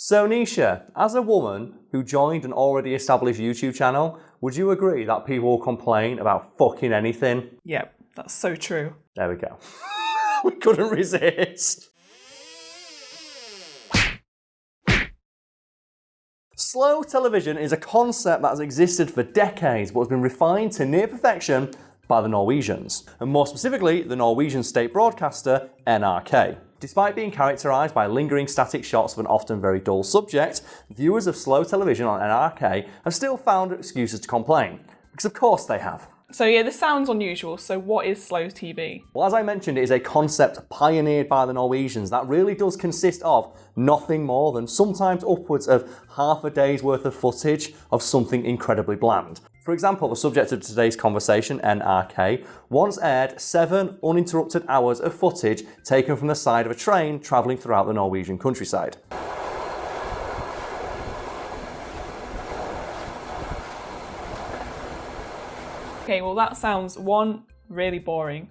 So Nisha, as a woman who joined an already established YouTube channel, would you agree that people will complain about fucking anything? Yep, that's so true. There we go. We couldn't resist. Slow television is a concept that has existed for decades but has been refined to near perfection by the Norwegians, and more specifically the Norwegian state broadcaster NRK. Despite being characterised by lingering static shots of an often very dull subject, viewers of slow television on NRK have still found excuses to complain, because of course they have. So yeah, this sounds unusual. So what is slow TV? Well, as I mentioned, it is a concept pioneered by the Norwegians that really does consist of nothing more than sometimes upwards of half a day's worth of footage of something incredibly bland. For example, the subject of today's conversation, NRK, once aired 7 uninterrupted hours of footage taken from the side of a train travelling throughout the Norwegian countryside. Okay, well that sounds 1, really boring,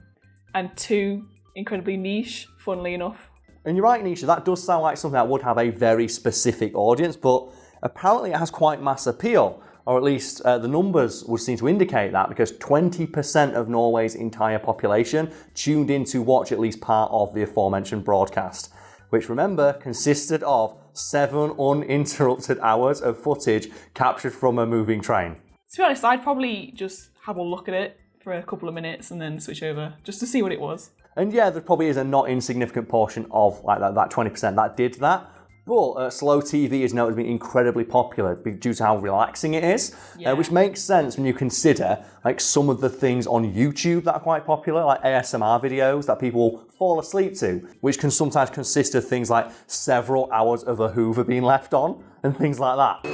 and 2, incredibly niche, funnily enough. And you're right, Nisha, that does sound like something that would have a very specific audience, but apparently it has quite mass appeal, or at least the numbers would seem to indicate that, because 20% of Norway's entire population tuned in to watch at least part of the aforementioned broadcast, which, remember, consisted of 7 uninterrupted hours of footage captured from a moving train. To be honest, I'd probably just have a look at it for a couple of minutes and then switch over, just to see what it was. And yeah, there probably is a not insignificant portion of like that 20% that did that. But slow TV is noted to be incredibly popular due to how relaxing it is, which makes sense when you consider like some of the things on YouTube that are quite popular, like ASMR videos that people fall asleep to, which can sometimes consist of things like several hours of a Hoover being left on and things like that.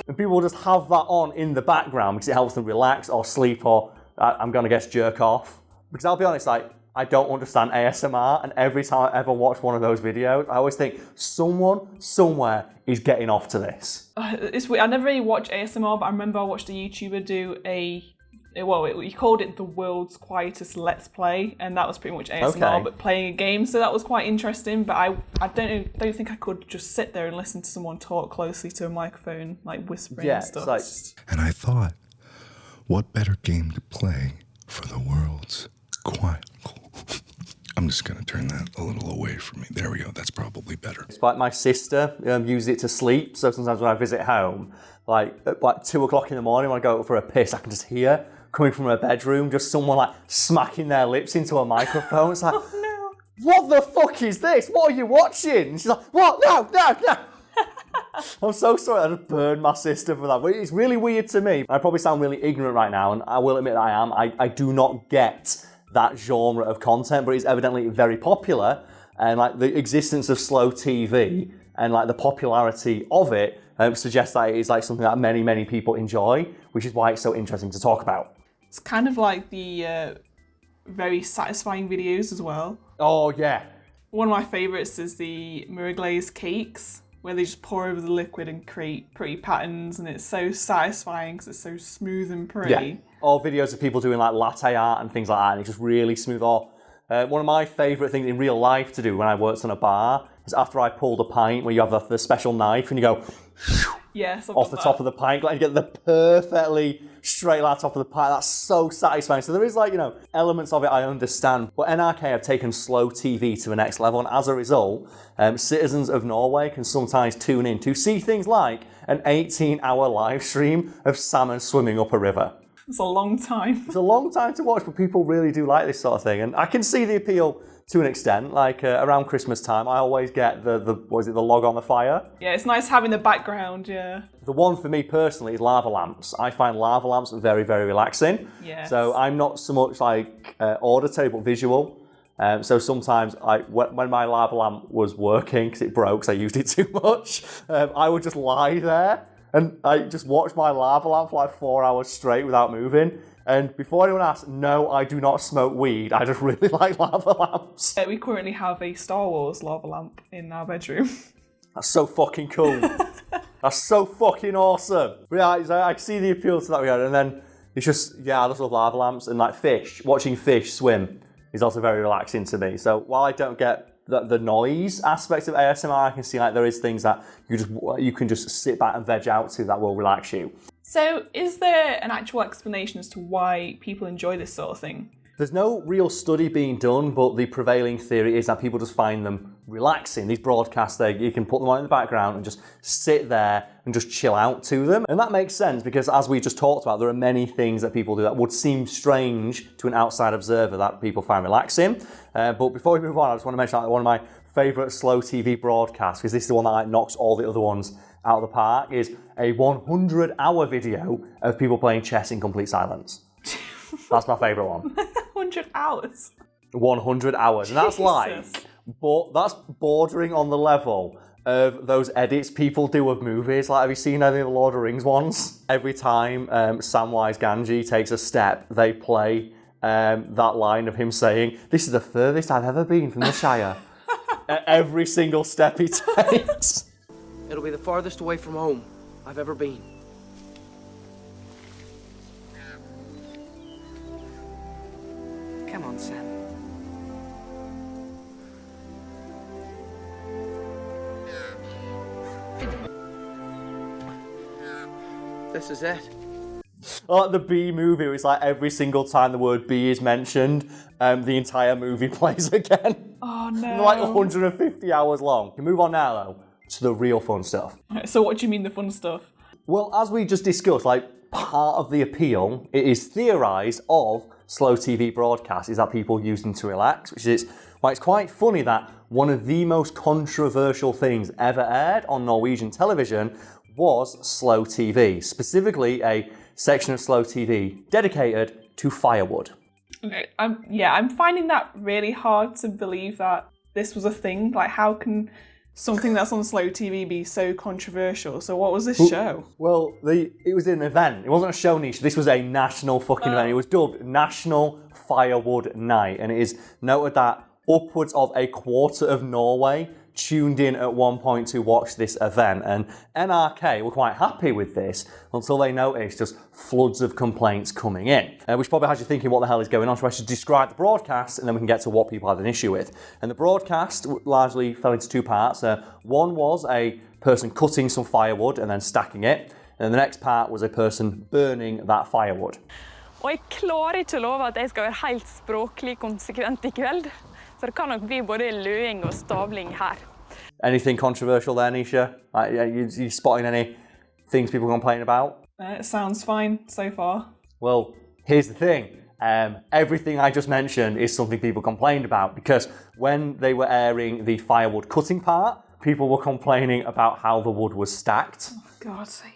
And people will just have that on in the background because it helps them relax or sleep or, I'm going to guess, jerk off. Because I'll be honest, like, I don't understand ASMR, and every time I ever watch one of those videos, I always think someone somewhere is getting off to this. It's weird. I never really watch ASMR, but I remember I watched a YouTuber do he called it the world's quietest Let's Play, and that was pretty much ASMR, but playing a game. So that was quite interesting. But I don't think I could just sit there and listen to someone talk closely to a microphone, like whispering and stuff. And I thought, what better game to play for the world's quiet? I'm just going to turn that a little away from me. There we go. That's probably better. It's like my sister uses it to sleep. So sometimes when I visit home, like at 2 o'clock in the morning when I go for a piss, I can just hear coming from her bedroom, just someone like smacking their lips into a microphone. It's like, oh, no. What the fuck is this? What are you watching? And she's like, what? No. I'm so sorry I just burned my sister for that. But it's really weird to me. I probably sound really ignorant right now, and I will admit that I am. I do not get that genre of content, but it's evidently very popular, and like the existence of slow TV and like the popularity of it suggests that it is like something that many people enjoy, which is why it's so interesting to talk about. It's kind of like the very satisfying videos as well. Oh yeah. One of my favourites is the mirror glazed cakes, where they just pour over the liquid and create pretty patterns, and it's so satisfying because it's so smooth and pretty. Yeah. Or videos of people doing like latte art and things like that, and it's just really smooth. Or one of my favourite things in real life to do when I worked on a bar is after I pulled a pint, where you have the special knife and you go off the top of the pint, like you get the perfectly straight line top of the pint. That's so satisfying. So there is like, elements of it I understand, but NRK have taken slow TV to the next level, and as a result, citizens of Norway can sometimes tune in to see things like an 18-hour live stream of salmon swimming up a river. It's a long time. It's a long time to watch, but people really do like this sort of thing. And I can see the appeal to an extent. Like around Christmas time, I always get the log on the fire. Yeah, it's nice having the background, yeah. The one for me personally is lava lamps. I find lava lamps very, very relaxing. Yes. So I'm not so much like auditory, but visual. So sometimes when my lava lamp was working, because it broke, because I used it too much, I would just lie there and I just watch my lava lamp for like 4 hours straight without moving. And before anyone asks, no, I do not smoke weed. I just really like lava lamps. We currently have a Star Wars lava lamp in our bedroom. That's so fucking cool. That's so fucking awesome. But yeah, I see the appeal to that regard. And then it's just, I just love lava lamps and like fish, watching fish swim. is also very relaxing to me. So while I don't get the noise aspect of ASMR, I can see like there is things that you can just sit back and veg out to that will relax you. So is there an actual explanation as to why people enjoy this sort of thing? There's no real study being done, but the prevailing theory is that people just find them relaxing. These broadcasts, you can put them on in the background and just sit there and just chill out to them. And that makes sense because, as we just talked about, there are many things that people do that would seem strange to an outside observer that people find relaxing. But before we move on, I just want to mention one of my favourite slow TV broadcasts, because this is the one that like, knocks all the other ones out of the park, is a 100-hour video of people playing chess in complete silence. That's my favourite one. 100 hours? 100 hours. And that's but that's bordering on the level of those edits people do of movies. Like, have you seen any of the Lord of the Rings ones? Every time Samwise Gamgee takes a step, they play that line of him saying, "This is the furthest I've ever been from the Shire." Every single step he takes. It'll be the farthest away from home I've ever been. Come on, Sam. This is it. Like the B movie, it's like every single time the word B is mentioned, the entire movie plays again. Oh no. They're like 150 hours long. We move on now though to the real fun stuff. So what do you mean the fun stuff? Well, as we just discussed, like part of the appeal, it is theorised of slow TV broadcasts is that people use them to relax, which is why it's quite funny that one of the most controversial things ever aired on Norwegian television was slow TV, specifically a section of slow TV dedicated to Firewood. Okay, I'm finding that really hard to believe that this was a thing. Like, how can something that's on slow TV be so controversial? So what was this show? Well, it was an event. It wasn't a show, Nisha. This was a national fucking event. It was dubbed National Firewood Night, and it is noted that upwards of a quarter of Norway tuned in at one point to watch this event, and NRK were quite happy with this until they noticed just floods of complaints coming in, which probably has you thinking what the hell is going on. So I should describe the broadcast and then we can get to what people had an issue with. And the broadcast largely fell into two parts. One was a person cutting some firewood and then stacking it, and the next part was a person burning that firewood. Og jeg klarer ikke å love at jeg skal være helt språklig konsekvent I kveld, så det kan nok bli både løing og stavling her. Anything controversial there, Nisha? You spotting any things people complain about? It sounds fine so far. Well, here's the thing. Everything I just mentioned is something people complained about, because when they were airing the firewood cutting part, people were complaining about how the wood was stacked. Oh, for God's sake.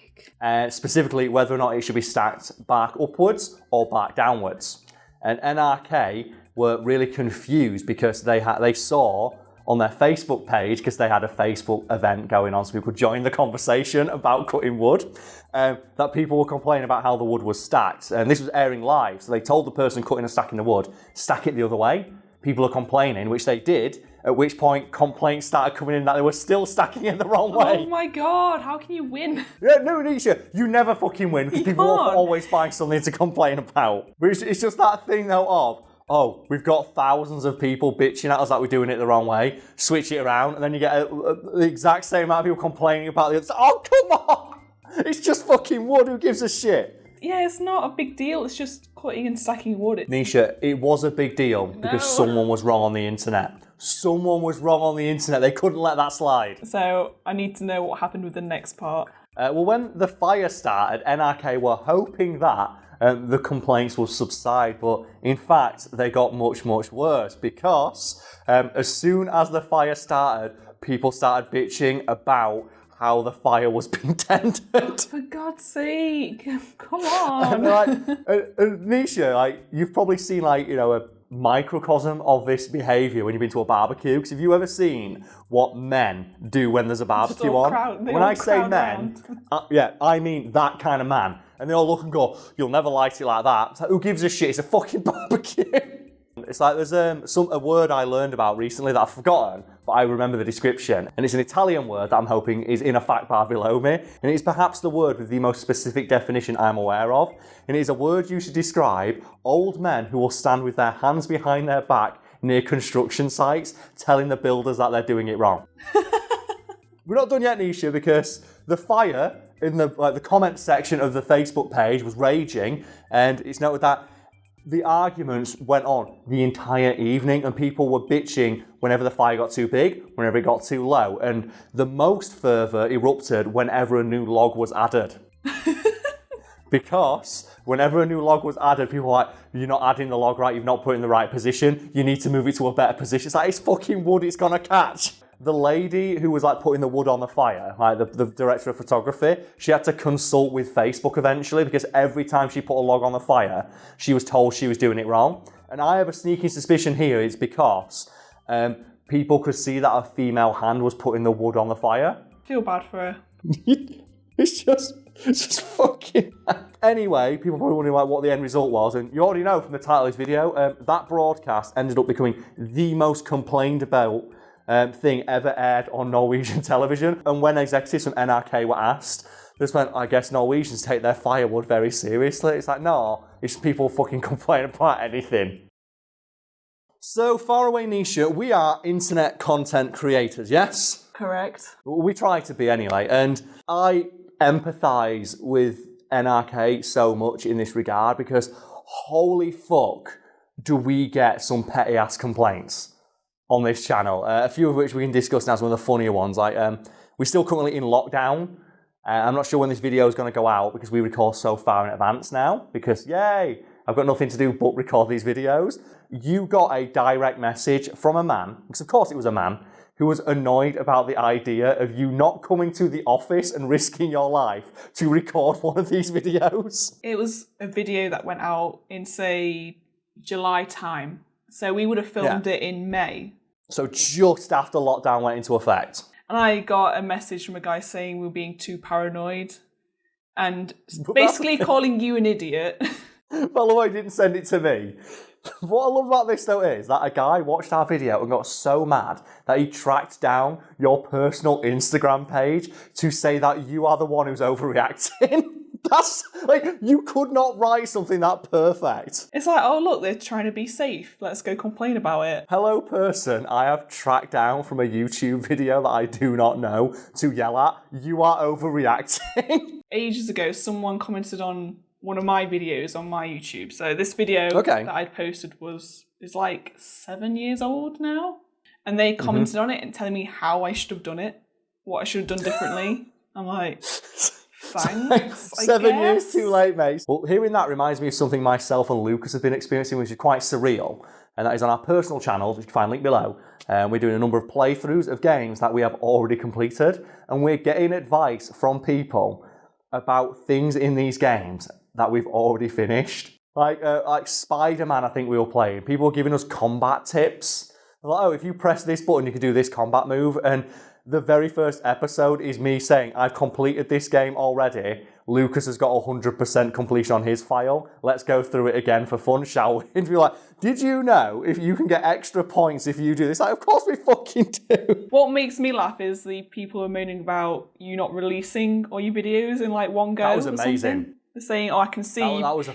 Specifically, whether or not it should be stacked back upwards or back downwards. And NRK were really confused because they saw on their Facebook page, because they had a Facebook event going on so people could join the conversation about cutting wood, that people were complaining about how the wood was stacked. And this was airing live, so they told the person cutting and stacking the wood, stack it the other way. People are complaining, which they did, at which point complaints started coming in that they were still stacking it the wrong way. Oh my God, how can you win? Yeah, no, Nisha, you never fucking win, because people will always find something to complain about. But it's just that thing though of, oh, we've got thousands of people bitching at us that we're doing it the wrong way, switch it around, and then you get the exact same amount of people complaining about the other. Oh, come on! It's just fucking wood, who gives a shit? Yeah, it's not a big deal, it's just cutting and stacking wood. Nisha, it was a big deal because someone was wrong on the internet. Someone was wrong on the internet, they couldn't let that slide. So, I need to know what happened with the next part. Well, when the fire started, NRK were hoping that the complaints will subside, but in fact they got much, much worse, because as soon as the fire started, people started bitching about how the fire was being tended. For God's sake, come on. Nisha, like, you've probably seen like, you know, a microcosm of this behaviour when you've been to a barbecue, because have you ever seen what men do when there's a barbecue on? When I say men, I mean that kind of man. And they all look and go, you'll never light it like that. It's like, who gives a shit? It's a fucking barbecue. It's like there's a word I learned about recently that I've forgotten, but I remember the description. And it's an Italian word that I'm hoping is in a fact bar below me. And it's perhaps the word with the most specific definition I'm aware of. And it is a word used to describe old men who will stand with their hands behind their back near construction sites, telling the builders that they're doing it wrong. We're not done yet, Nisha, because the fire in the comment section of the Facebook page was raging, and it's noted that the arguments went on the entire evening, and people were bitching whenever the fire got too big, whenever it got too low, and the most fervour erupted whenever a new log was added. Because whenever a new log was added, people were like, you're not adding the log right, you've not put it in the right position, you need to move it to a better position. It's like, it's fucking wood, it's gonna catch. The lady who was like putting the wood on the fire, like the director of photography, she had to consult with Facebook eventually, because every time she put a log on the fire, she was told she was doing it wrong. And I have a sneaking suspicion here it's because people could see that a female hand was putting the wood on the fire. Feel bad for her. It's just fucking... Anyway, people probably wondering like what the end result was, and you already know from the title of this video, that broadcast ended up becoming the most complained about thing ever aired on Norwegian television. And when executives from NRK were asked, they just went, I guess Norwegians take their firewood very seriously. It's like, no, it's people fucking complain about anything. So far away, Nisha, we are internet content creators, yes? Correct. We try to be anyway, and I empathise with NRK so much in this regard, because holy fuck do we get some petty ass complaints on this channel, a few of which we can discuss now, some of the funnier ones. Like we're still currently in lockdown. I'm not sure when this video is going to go out because we record so far in advance now, because yay, I've got nothing to do but record these videos. You got a direct message from a man, because of course it was a man, who was annoyed about the idea of you not coming to the office and risking your life to record one of these videos. It was a video that went out in, say, July time. So we would have filmed it in May. So just after lockdown went into effect. And I got a message from a guy saying we were being too paranoid and basically calling you an idiot. By the way, didn't send it to me. What I love about this though is that a guy watched our video and got so mad that he tracked down your personal Instagram page to say that you are the one who's overreacting. That's like, you could not write something that perfect. It's like, oh look, they're trying to be safe. Let's go complain about it. Hello person I have tracked down from a YouTube video that I do not know to yell at, you are overreacting. Ages ago, someone commented on one of my videos on my YouTube. So this video that I'd posted is like 7 years old now. And they commented on it and telling me how I should have done it, what I should have done differently. I'm like, thanks, 7 years too late, mate. Well, hearing that reminds me of something myself and Lucas have been experiencing, which is quite surreal. And that is on our personal channels, which you can find linked below. We're doing a number of playthroughs of games that we have already completed. And we're getting advice from people about things in these games that we've already finished. Like Spiderman, I think we were playing. People were giving us combat tips. They're like, oh, if you press this button, you can do this combat move. And the very first episode is me saying, I've completed this game already. Lucas has got 100% completion on his file. Let's go through it again for fun, shall we? And be like, did you know if you can get extra points if you do this? Like, of course we fucking do. What makes me laugh is the people who are moaning about you not releasing all your videos in like one go. That was amazing. They're saying, oh, I can see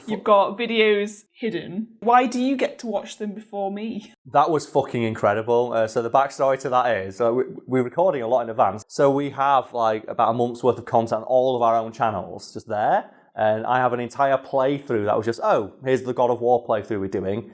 you've got videos hidden. Why do you get to watch them before me? That was fucking incredible. So the backstory to that is, we're recording a lot in advance. So we have like about a month's worth of content on all of our own channels just there. And I have an entire playthrough that was just, oh, here's the God of War playthrough we're doing.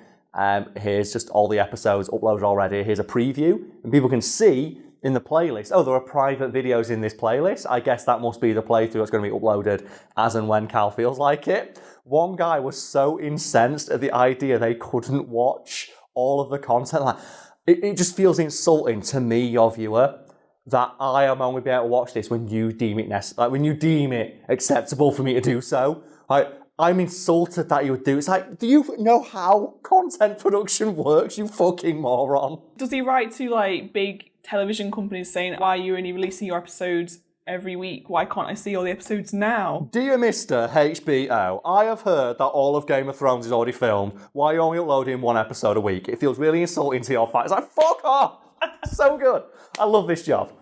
Here's just all the episodes uploaded already. Here's a preview. And people can see in the playlist, oh, there are private videos in this playlist. I guess that must be the playthrough that's going to be uploaded as and when Karl feels like it. One guy was so incensed at the idea they couldn't watch all of the content. Like, it just feels insulting to me, your viewer, that I am only be able to watch this when you deem it when you deem it acceptable for me to do so. Like, I'm insulted that you would do it. It's like, do you know how content production works, you fucking moron? Does he write to like big television companies saying why are you only releasing your episodes every week. Why can't I see all the episodes now? Dear Mr. HBO, I have heard that all of Game of Thrones is already filmed. Why are you only uploading one episode a week? It feels really insulting to your fans. It's like, fuck off! So good. I love this job.